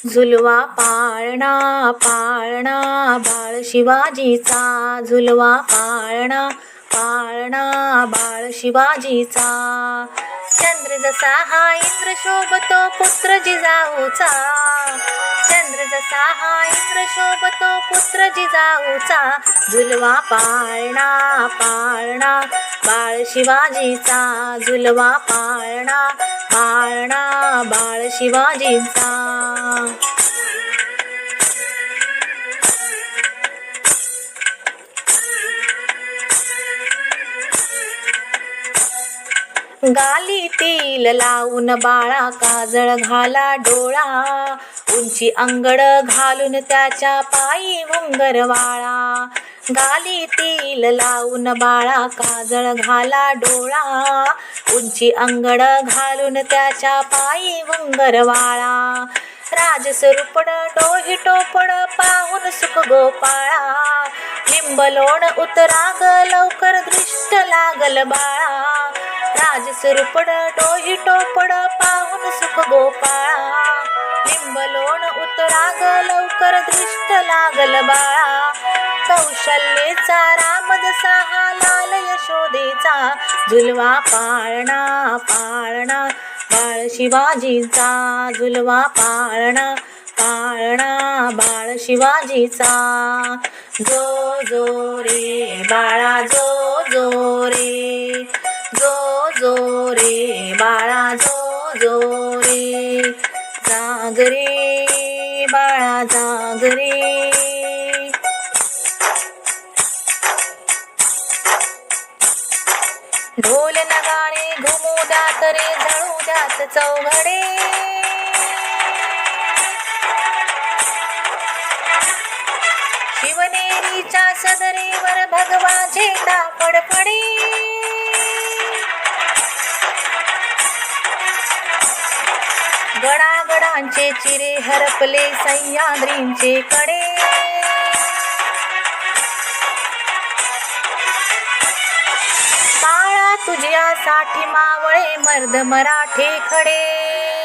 झुलवा पाळणा पाळणा बाळ शिवाजीचा, झुलवा पाळणा पाळणा बाळ शिवाजीचा. चंद्र जसा हा इंद्र शोभतो पुत्र जिजाऊचा, चंद्र जसा हा इंद्र शोभतो पुत्र जिजाऊचा. झुलवा पाळणा पाळणा बाळ शिवाजीचा, झुलवा पाळणा पाळणा बाळ शिवाजीचा. गाली तिल लावून बाळा काजळ घाला डोळा, उंची अंगड घालून त्याच्या पायी घुंगर वाळा. गाली तिल लावून बाळा काजळ घाला डोळा, उंची अंगड घालून त्याच्या पायी घुंगर वाळा. राजसरूपड डोही टोपड पाहून सुख गोपाळा, लिंबलोण उतराग लवकर दृष्ट लागल बाळा. राजसरूपड डोही टोपड पाहून सुख गोपाळा, लिंबलोण उतराग लवकर दृष्ट लागल बाळा. कौशल्येचा राम जसा हा लाल यशोदेचा, झुलवा पाळणा पाळणा बाळ शिवाजीचा, झुलवा पाळणा पाळणा बाळ शिवाजीचा. जो जो रे बाळा जो जो रे, जो जो रे बाळा जो जो रे. जाग रे बाळा जाग रे. ढोल नगारे घुमू द्यात रे जळू द्यात चौघडे, शिवनेरीच्या सदरेवर भगवा झेंडा फडफडे. गडागडांचे चिरे हरपले सह्याद्रींचे कडे, बाळा तुझ्यासाठी मावळे मर्द मराठे खडे.